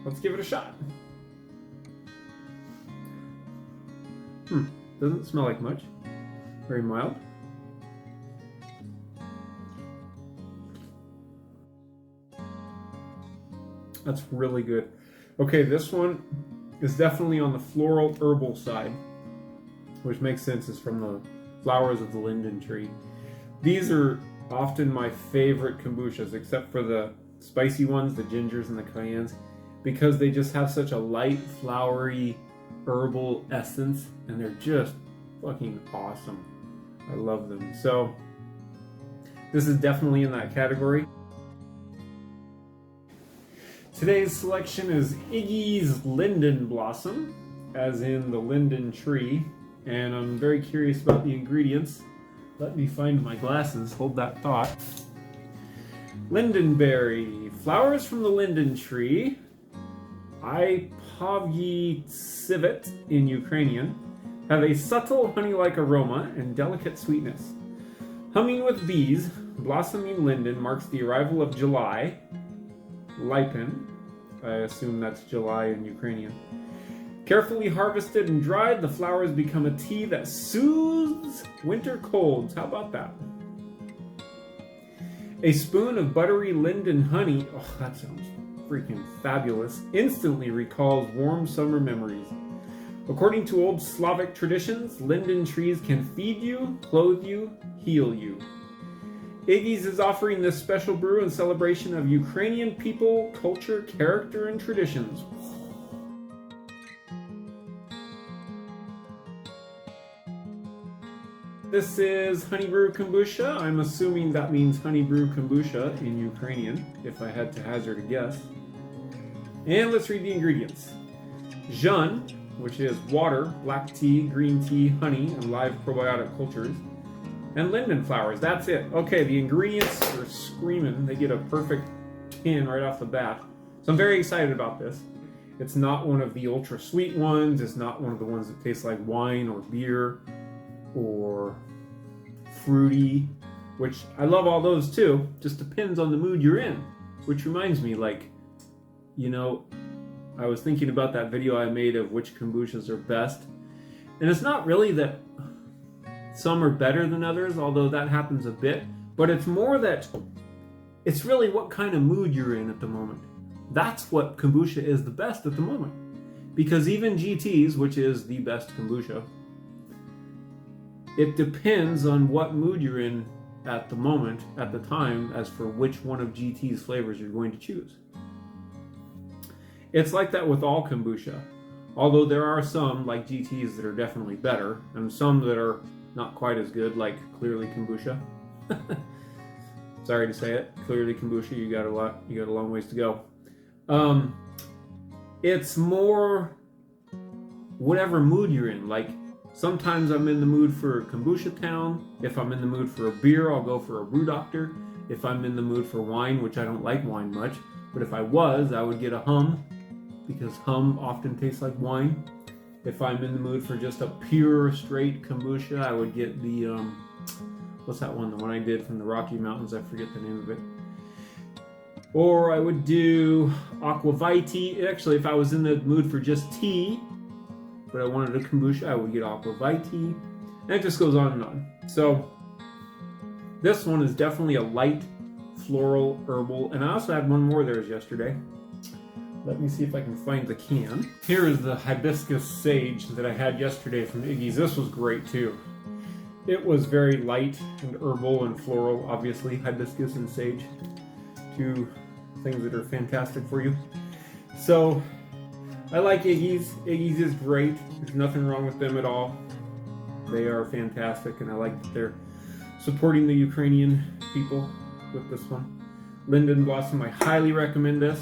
let's give it a shot. Doesn't smell like much. Very mild. That's really good. Okay, this one is definitely on the floral herbal side, which makes sense. It's from the flowers of the linden tree. These are often my favorite kombuchas, except for the spicy ones, the gingers and the cayennes, because they just have such a light, flowery, herbal essence, and they're just fucking awesome. I love them. So this is definitely in that category. Today's selection is Iggy's Linden Blossom, as in the linden tree, and I'm very curious about the ingredients. Let me find my glasses, hold that thought. Lindenberry, flowers from the linden tree, Ipovyi civet in Ukrainian, have a subtle honey-like aroma and delicate sweetness. Humming with bees, blossoming linden marks the arrival of July. Lipin, I assume that's July in Ukrainian. Carefully harvested and dried, the flowers become a tea that soothes winter colds. How about that? A spoon of buttery linden honey, oh, that sounds freaking fabulous, instantly recalls warm summer memories. According to old Slavic traditions, linden trees can feed you, clothe you, heal you. Iggy's is offering this special brew in celebration of Ukrainian people, culture, character, and traditions. This is Honey Brew Kombucha. I'm assuming that means Honey Brew Kombucha in Ukrainian, if I had to hazard a guess. And let's read the ingredients. Jun, which is water, black tea, green tea, honey, and live probiotic cultures. And linden flowers, that's it. Okay, the ingredients are screaming. They get a perfect 10 right off the bat. So I'm very excited about this. It's not one of the ultra sweet ones. It's not one of the ones that taste like wine or beer or fruity, which I love all those too. Just depends on the mood you're in. Which reminds me, like, you know, I was thinking about that video I made of which kombuchas are best. And it's not really that some are better than others, although that happens a bit, but it's more that it's really what kind of mood you're in at the moment. That's what kombucha is the best at the moment. Because even GTs, which is the best kombucha, it depends on what mood you're in at the moment, at the time, as for which one of GT's flavors you're going to choose. It's like that with all kombucha, although there are some, like GTs, that are definitely better, and some that are not quite as good, like Clearly Kombucha. Sorry to say it, Clearly Kombucha, you got a long ways to go. It's more whatever mood you're in. Like, sometimes I'm in the mood for Kombucha Town. If I'm in the mood for a beer, I'll go for a Brew Doctor. If I'm in the mood for wine, which I don't like wine much, but if I was, I would get a Hum, because Hum often tastes like wine. If I'm in the mood for just a pure, straight kombucha, I would get the, what's that one? The one I did from the Rocky Mountains, I forget the name of it. Or I would do aqua vitae. Actually, if I was in the mood for just tea, but I wanted a kombucha, I would get aqua vitae. And it just goes on and on. So this one is definitely a light, floral, herbal. And I also had one more there yesterday. Let me see if I can find the can. Here is the hibiscus sage that I had yesterday from Iggy's. This was great too. It was very light and herbal and floral, obviously. Hibiscus and sage, two things that are fantastic for you. So I like Iggy's. Iggy's is great. There's nothing wrong with them at all. They are fantastic, and I like that they're supporting the Ukrainian people with this one. Linden Blossom, I highly recommend this.